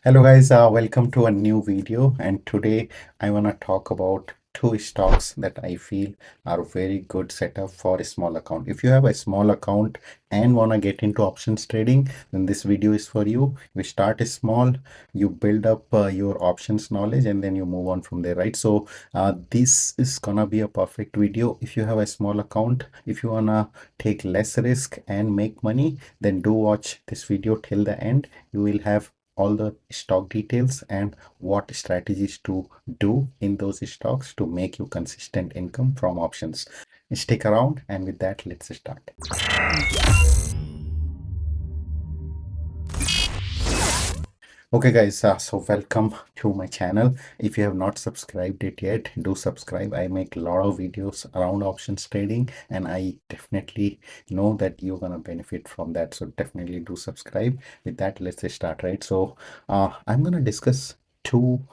Hello guys, welcome to a new video, and today I want to talk about two stocks that I feel are very good setup for a small account. If you have a small account and want to get into options trading, then this video is for you. You start small, you build up your options knowledge, and then you move on from there, right? So this is gonna be a perfect video. If you have a small account, if you wanna take less risk and make money, then do watch this video till the end. You will have all the stock details and what strategies to do in those stocks to make you consistent income from options. Stick around, and with that, let's start. Okay guys, so welcome to my channel. If you have not subscribed it yet, do subscribe. I make a lot of videos around options trading, and I definitely know that you're gonna benefit from that, so definitely do subscribe. With that, let's start, right? So I'm gonna discuss two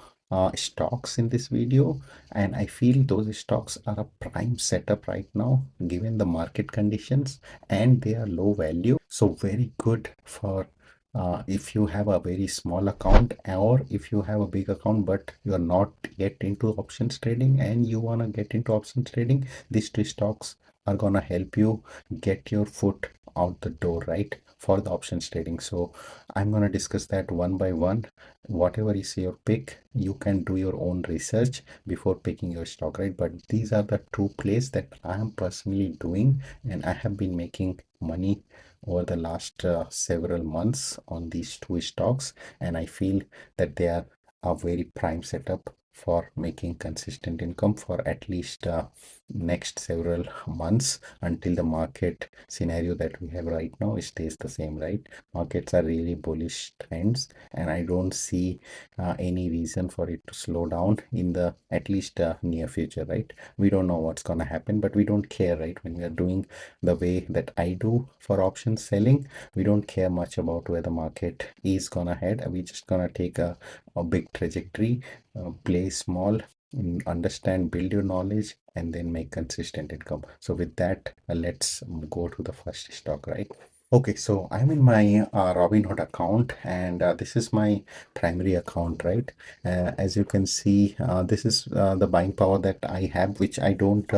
stocks in this video, and I feel those stocks are a prime setup right now given the market conditions, and they are low value, so very good for if you have a very small account, or if you have a big account but you are not yet into options trading and you want to get into options trading. These two stocks are gonna help you get your foot out the door, right, for the options trading. So I'm gonna discuss that one by one. Whatever is your pick, you can do your own research before picking your stock, right? But these are the two plays that I am personally doing, and I have been making money over the last several months on these two stocks, and I feel that they are a very prime setup for making consistent income for at least next several months until the market scenario that we have right now stays the same, right? Markets are really bullish trends, and I don't see any reason for it to slow down in the at least near future, right? We don't know what's gonna happen, but we don't care, right? When we are doing the way that I do for options selling, we don't care much about where the market is gonna head. We just gonna take a big trajectory, play small, understand, build your knowledge, and then make consistent income. So with that, let's go to the first stock, right? Okay, so I'm in my Robinhood account, and this is my primary account, right? As you can see, this is the buying power that I have, which I don't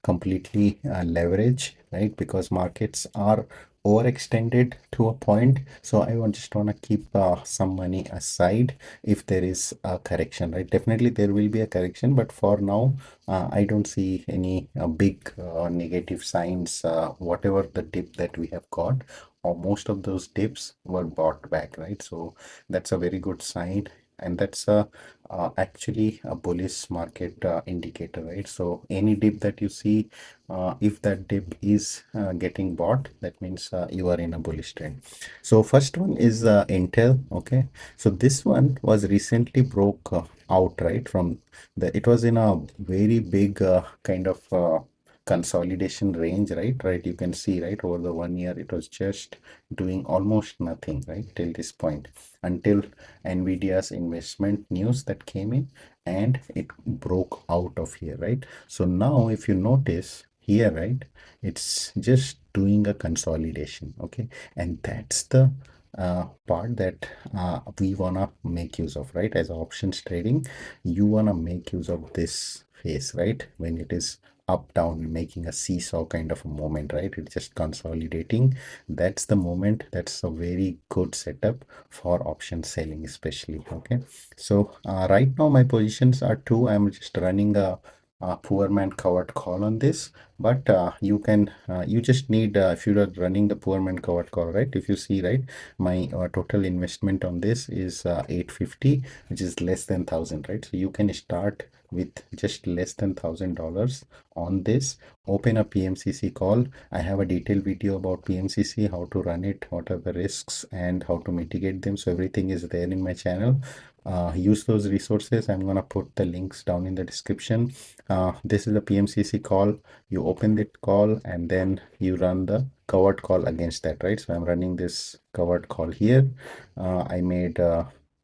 completely leverage, right? Because markets are overextended to a point. So just want to keep some money aside if there is a correction, right? Definitely there will be a correction, but for now, I don't see any big negative signs. Whatever the dip that we have got, or most of those dips were bought back, right? So that's a very good sign, and that's actually a bullish market indicator, right? So any dip that you see, if that dip is getting bought, that means you are in a bullish trend. So first one is Intel. Okay, so this one was recently broke out, right, from the, it was in a very big kind of consolidation range, right, you can see, right, over the 1 year it was just doing almost nothing, right, till this point, until Nvidia's investment news that came in, and it broke out of here, right? So now if you notice here, right, it's just doing a consolidation. Okay, and that's the part that we wanna make use of, right? As options trading, you wanna make use of this phase, right, when it is up down, making a seesaw kind of a moment, right? It's just consolidating. That's the moment. That's a very good setup for option selling, especially. Okay, so right now my positions are two. I'm just running a poor man covered call on this, but you can you just need if you are running the poor man covered call, right, if you see, right, my total investment on this is 850, which is less than 1,000, right? So you can start with just less than $1,000 on this. Open a PMCC call. I have a detailed video about PMCC, how to run it, what are the risks, and how to mitigate them. So everything is there in my channel. Use those resources. I'm gonna put the links down in the description. This is a PMCC call. You open the call and then you run the covered call against that, right? So I'm running this covered call here.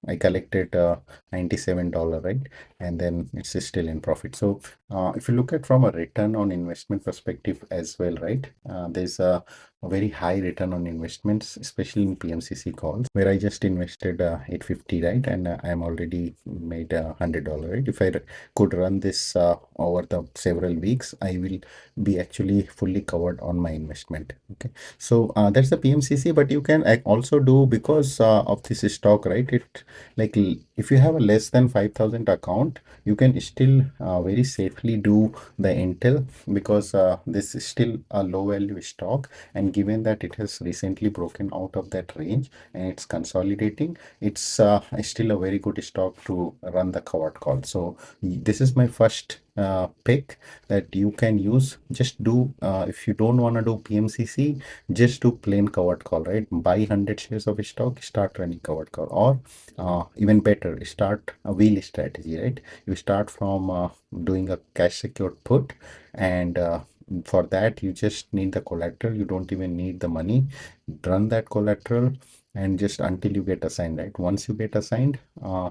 I collected $97, right? And then it's still in profit. So if you look at from a return on investment perspective as well, right? There's a a very high return on investments, especially in PMCC calls, where I just invested 850, right? And I'm already made $100, right? If I could run this over the several weeks, I will be actually fully covered on my investment. Okay, so that's the PMCC, but you can also do because of this stock, right? It like if you have a less than 5,000 account, you can still very safely do the Intel because this is still a low value stock, and given that it has recently broken out of that range and it's consolidating, it's still a very good stock to run the covered call. So this is my first pick that you can use. Just do if you don't want to do PMCC, just do plain covered call, right? Buy 100 shares of stock, start running covered call, or even better, start a wheel strategy, right? You start from doing a cash secured put, and for that you just need the collateral. You don't even need the money. Run that collateral and just until you get assigned, right? Once you get assigned,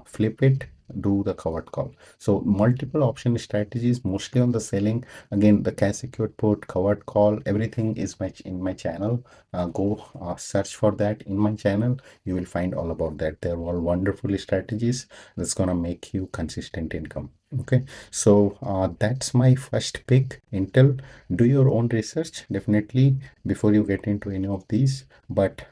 flip it, do the covered call. So multiple option strategies, mostly on the selling. Again, the cash secured put, covered call, everything is in my channel. Go search for that in my channel. You will find all about that. They're all wonderful strategies that's gonna make you consistent income. Okay, so that's my first pick, Intel. Do your own research definitely before you get into any of these. But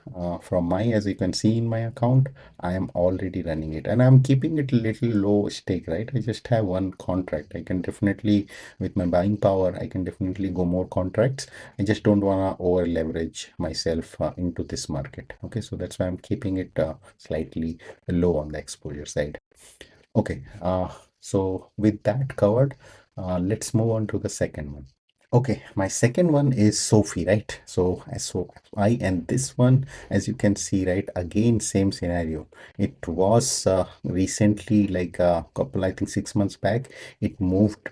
from my, as you can see in my account, I am already running it, and I'm keeping it a little low stake, right? I just have one contract. I can definitely, with my buying power, I can definitely go more contracts. I just don't want to over leverage myself into this market. Okay, so that's why I'm keeping it slightly low on the exposure side. Okay, so with that covered, let's move on to the second one. Okay, my second one is SoFi, right? So SoFi, and this one, as you can see, right, again, same scenario. It was recently, like a couple, I think 6 months back, it moved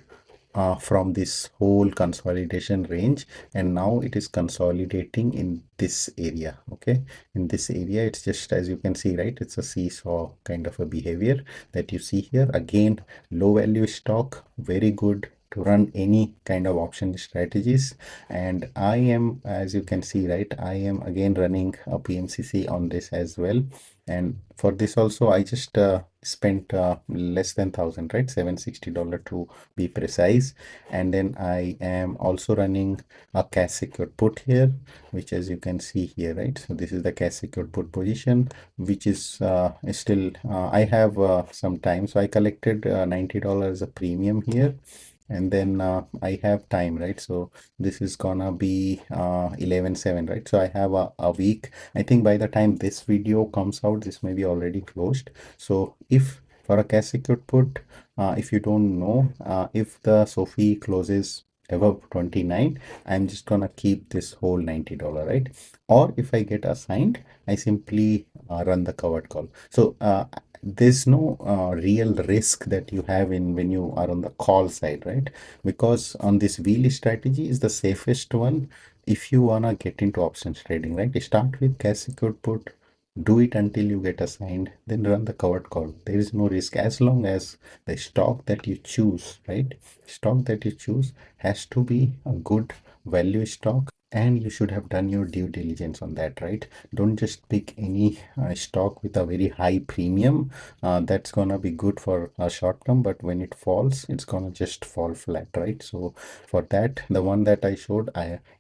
from this whole consolidation range, and now it is consolidating in this area. Okay, in this area, it's just, as you can see, right, it's a seesaw kind of a behavior that you see here. Again, low value stock, very good to run any kind of option strategies. And I am, as you can see, right, I am again running a PMCC on this as well. And for this also, I just spent less than 1,000, right, $760 to be precise. And then I am also running a cash secured put here, which, as you can see here, right, so this is the cash secured put position, which is still I have some time, so I collected $90 a premium here. And then I have time, right? So this is gonna be 11/7, right? So I have a week. I think by the time this video comes out, this may be already closed. So if for a cash secured put, if you don't know, if the SoFi closes above 29, I'm just gonna keep this whole $90, right? Or if I get assigned, I simply run the covered call. So there's no real risk that you have in when you are on the call side, right? Because on this wheel strategy is the safest one if you wanna get into options trading, right? Start with cash secured put, do it until you get assigned, then run the covered call. There is no risk as long as the stock that you choose, right? Stock that you choose has to be a good value stock, and you should have done your due diligence on that, right? Don't just pick any stock with a very high premium. That's gonna be good for a short term, but when it falls, it's gonna just fall flat, right? So for that, the one that I showed,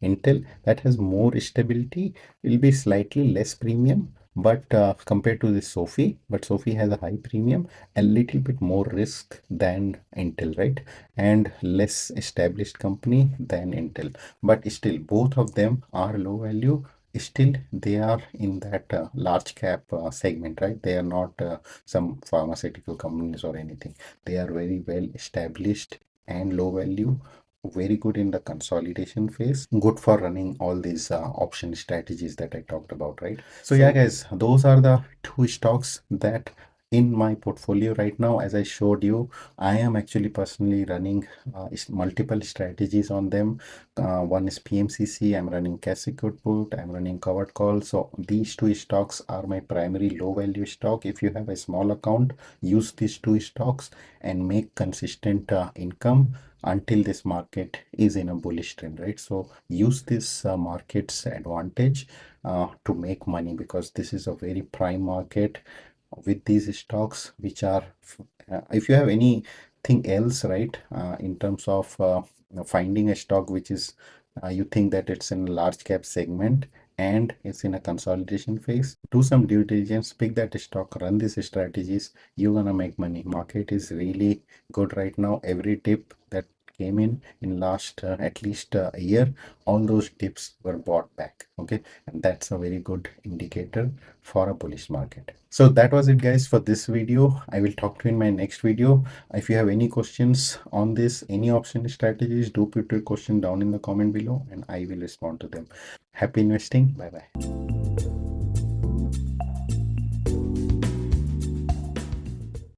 Intel, that has more stability, will be slightly less premium, but compared to the SoFi, but SoFi has a high premium, a little bit more risk than Intel, right? And less established company than Intel. But still, both of them are low value. Still, they are in that large cap segment, right? They are not some pharmaceutical companies or anything. They are very well established and low value, very good in the consolidation phase, good for running all these option strategies that I talked about, right? So yeah, guys, those are the two stocks that in my portfolio right now. As I showed you, I am actually personally running multiple strategies on them. One is PMCC, I'm running cash secured put, I'm running covered call. So these two stocks are my primary low value stock. If you have a small account, use these two stocks and make consistent income. until this market is in a bullish trend, right? So use this market's advantage to make money, because this is a very prime market with these stocks which are if you have anything else, right, in terms of finding a stock which is you think that it's in a large cap segment and it's in a consolidation phase, do some due diligence, pick that stock, run these strategies, you're gonna make money. Market is really good right now. Every dip that came in last at least a year, all those dips were bought back. Okay, and that's a very good indicator for a bullish market. So that was it, guys, for this video. I will talk to you in my next video. If you have any questions on this, any option strategies, do put your question down in the comment below and I will respond to them. Happy investing. Bye bye.